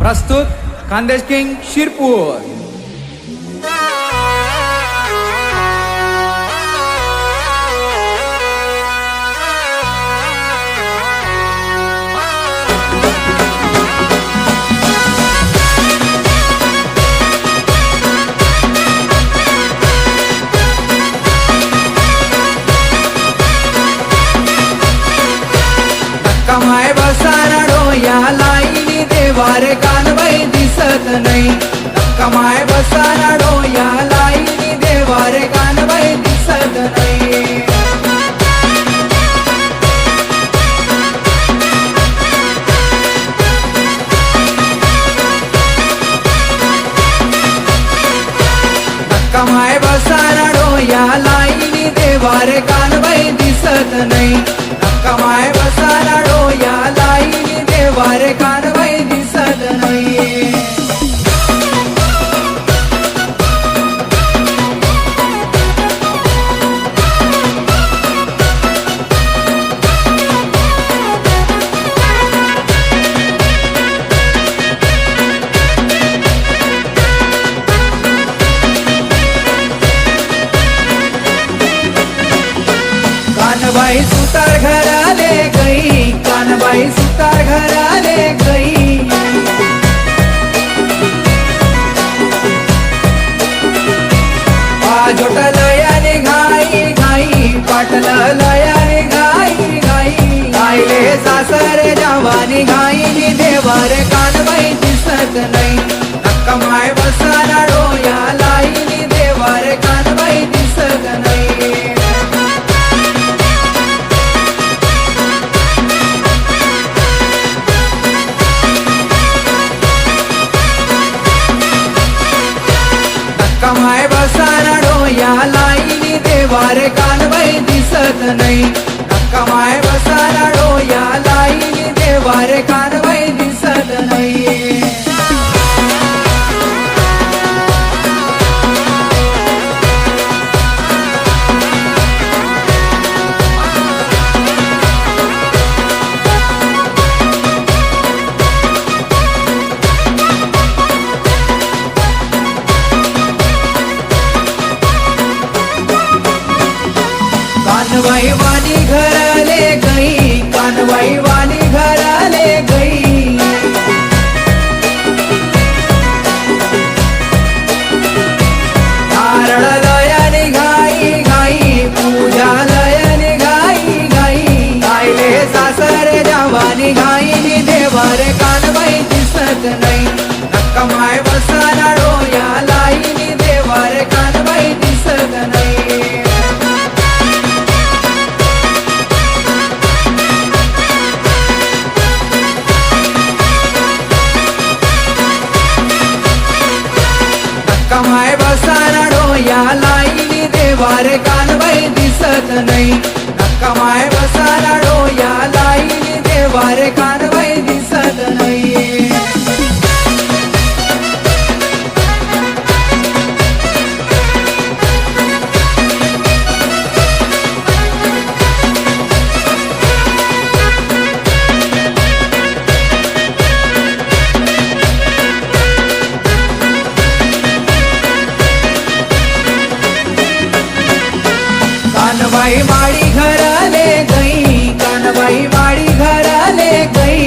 प्रस्तुत खानदेश किंग शिरपूर। कमाय बसारा डोया लाईनी देवारे कानबाई दिसत नाही। कमाय बसारा डोया लाईनी देवारे कानबाई दिसत नाही। कमाय बसारा डोया लाईनी देवारे कानबाई दिसत नाही। कमाय बसारा डोया लाईनी देवारे कानबाई दिसत नाही। कानबाई सुतार घराले गई, कानबाई सुतार घराले गई। पाजोट लयाने घाई घाई, पाटल लयाने घाई घाई। गायले सासरे जवानी घाईनी देवारे कानबाई दिसत नाही। कमाय बसारा डोया लाईनी देवारे कानबाई दिसत नाही। कमाय बसारा डोया लाईनी देवारे कानबाई दिसत नाही। कमाय बसारा डोया लाईनी देवारे कानबाई दिसत नाही। कानबाई वाणी घराले गई, कानबाई वाणी घराले गई। नारळ लयाने घाई घाई, पूजा लयाने घाई घाई। गायले सासरे जवानी घाईनी देवारे कानबाई दिसत नाही। कमाय बसारा डोया लाईनी देवारे कानबाई दिसत नाही। कमाय बसारा डोया लाईनी देवारे कानबाई दिसत नाही। कमाय बसारा डोया लाईनी देवारे कानबाई दिसत नाही। कानबाई माड़ी घराले गई, कानबाई माड़ी घराले गई।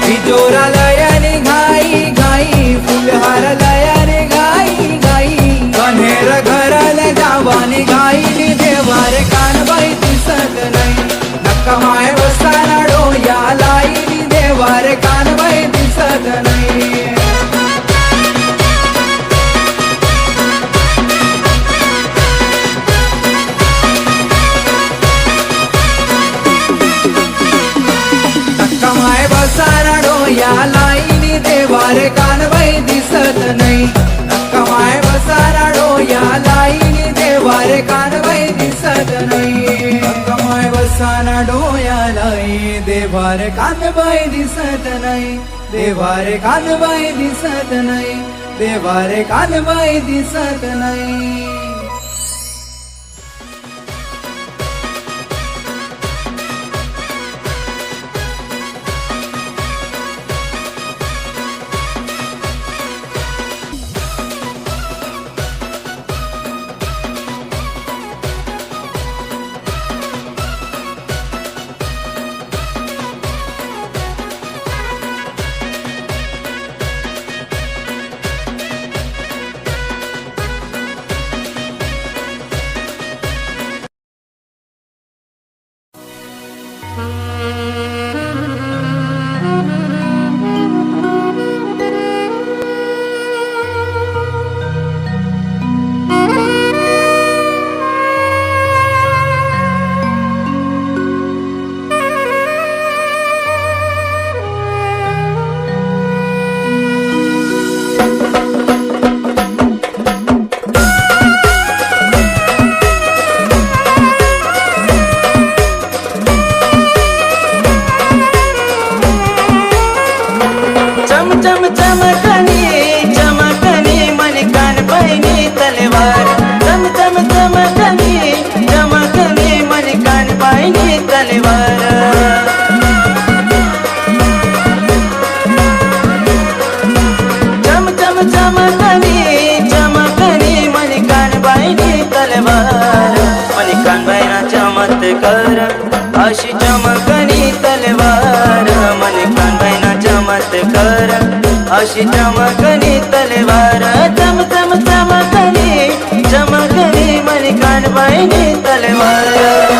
तिजोरा लयाने घाई घाई, फुलहार लयाने घाई घाई। कन्हेर घराले जावानी घाईनी देवारे कानबाई दिसत नाही। कमाय बसारा डोया लाईनी देवारे कानबाई दिसत नाही। कमाय बसारा डोया लाईनी देवारे कानबाई दिसत नाही। कमाय बसारा डोया लाईनी देवारे कानबाई दिसत नाही। कमाय बसारा डोया लाई देवारे कानबाई दिसत नाही। देवारे कानबाई दिसत नाही। देवारे कानबाई दिसत नाही। कर अशी चमकणी तलवार मणिकांबाईना चमत्कार अशी चमकणी तलवार चम चम चमकणी चमकणी मणिकांबाईनी तलवार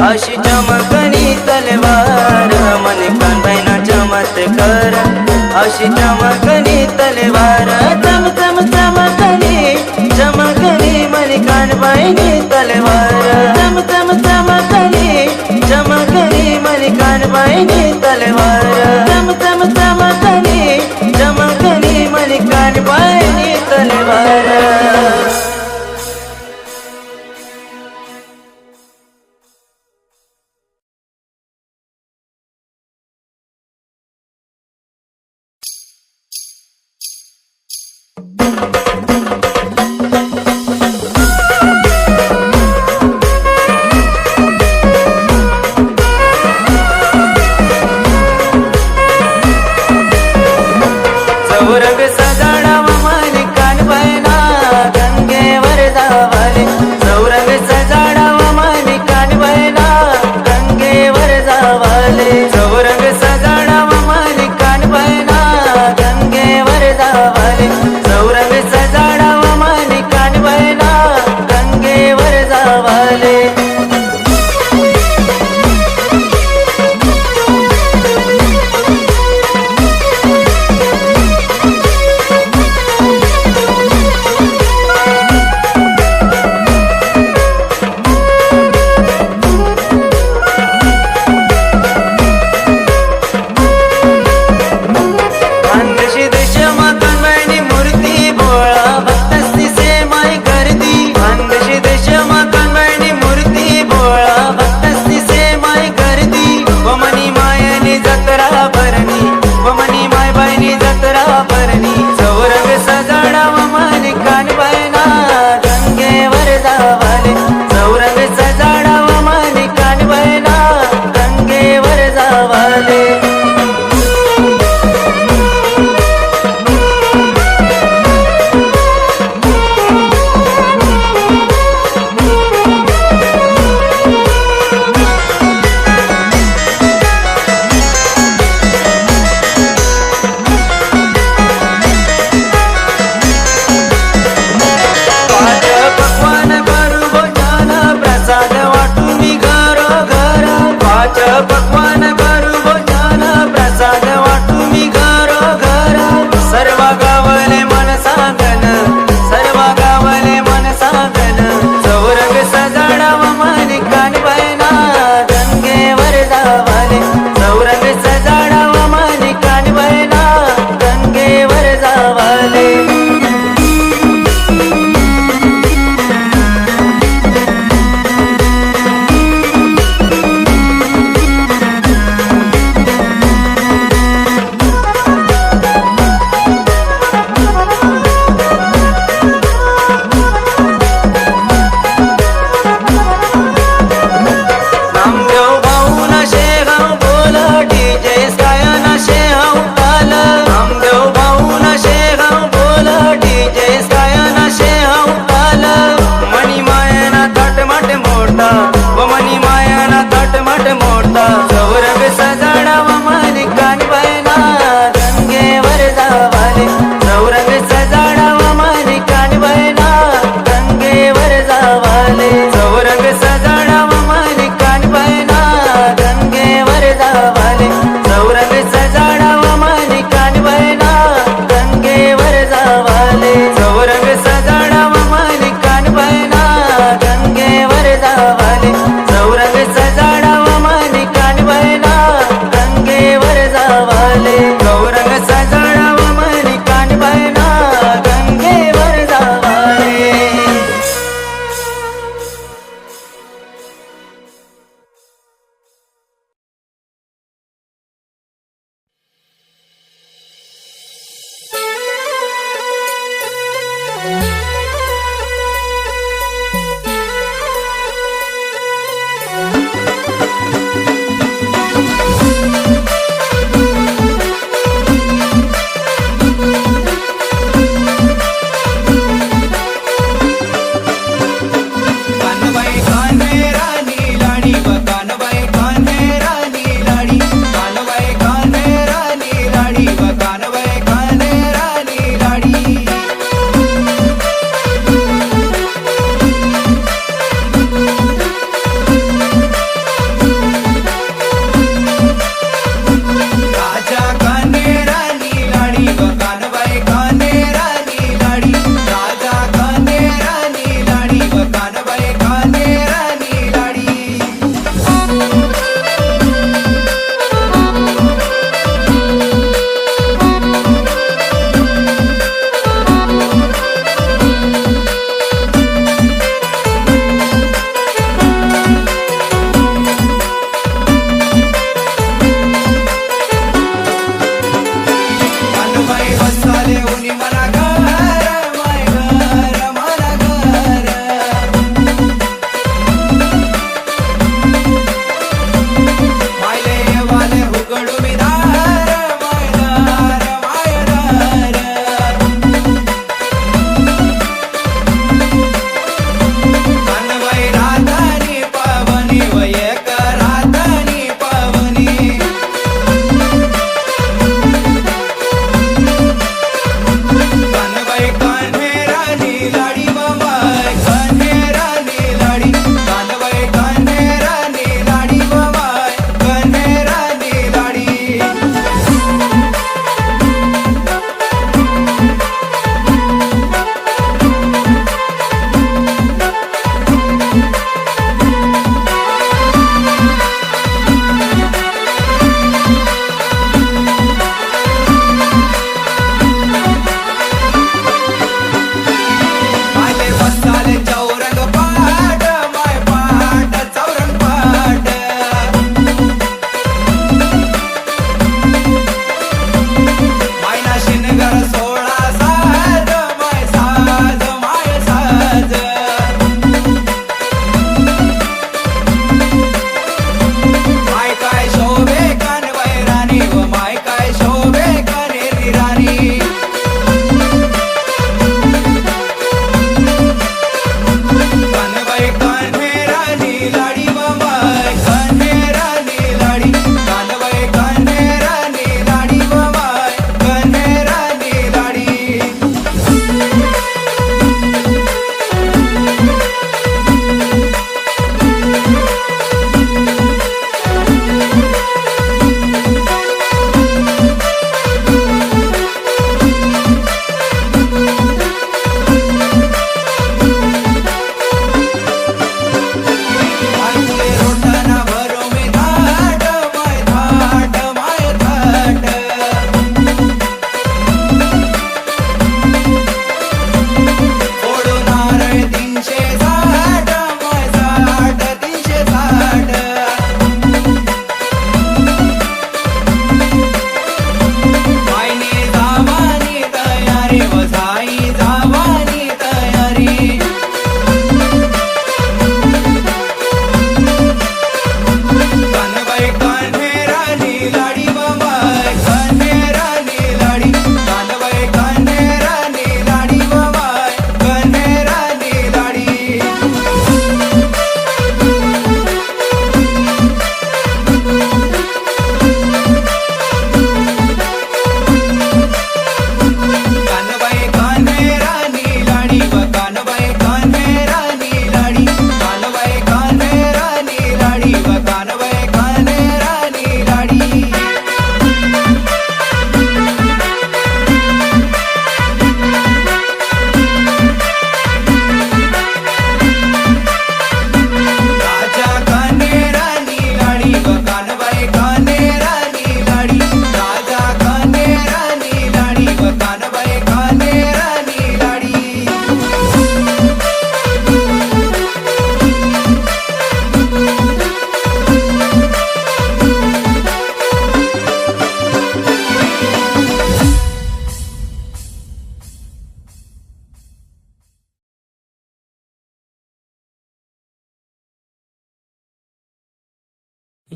अशी चमकणी तलवार मणिकांबाईना चमत्कार अशी चमकणी तलवार चम चम चमकणी चमकणी मणिकांबाईनी तलवार चम चम चमकणी चमकणी मणिकांबाईनी तलवार चम चम चमकणी चमकणी मणिकांबाईनी तलवार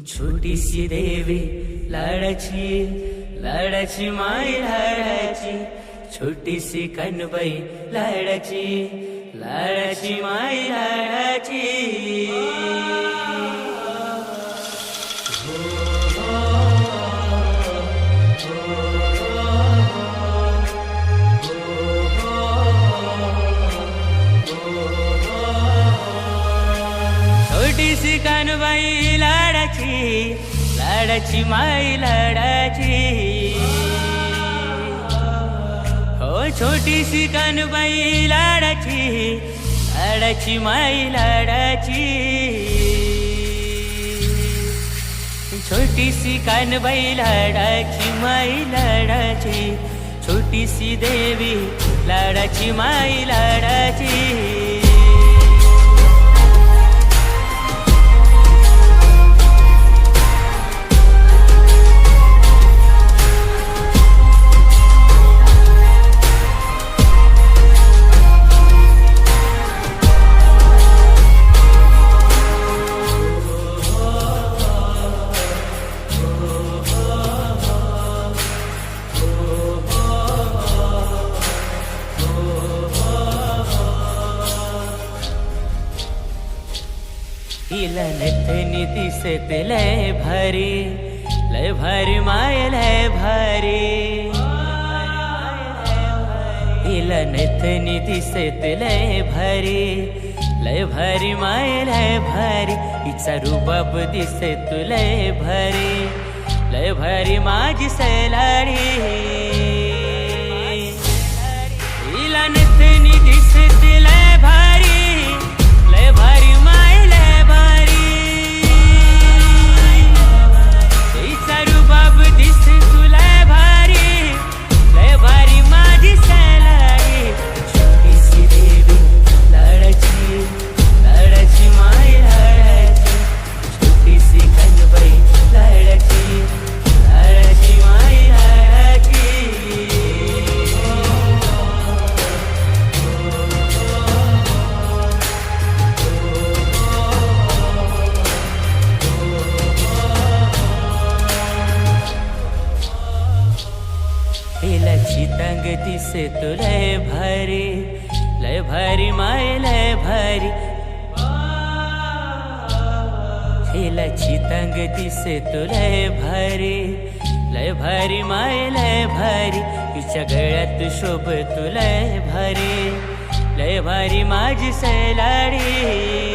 छोटीशी देवी लाडाची लाडाची माय लाडाची छोटीशी कनबाई लाडाची लाडाची माय लाडाची छोटीशी कानबाई लाडाची लाडाची माई लाडाची हो छोटीशी कानबाई लाडाची लाडाची माई लाडाची छोटीशी कानबाई लाडाची माई लाडाची छोटीशी देवी लाडाची माई लाडाची हिला नथनी दिसत लय भारी माय लय भारी हिला नथनी दिसत लय भारी माय लय भारी हिचा रुबाब दिसत लय भारी माझी सैलाडी हिला नथनी दिसत लय भारी माय लय भारी हिचा रुबाब दिसत लय भारी माझी सैलाडी छोटीशी देवी लाडाची लाडाची माय लाडाची छोटीशी कनबाई लाडाची लाडाची माय लाडाची हिला चितांग दिसत लय भारी माय लय भारी हिला चितांग दिसत लय भारी माय लय भारी हिच्या गळ्यात शोभत लय भारी माझी सैलाडी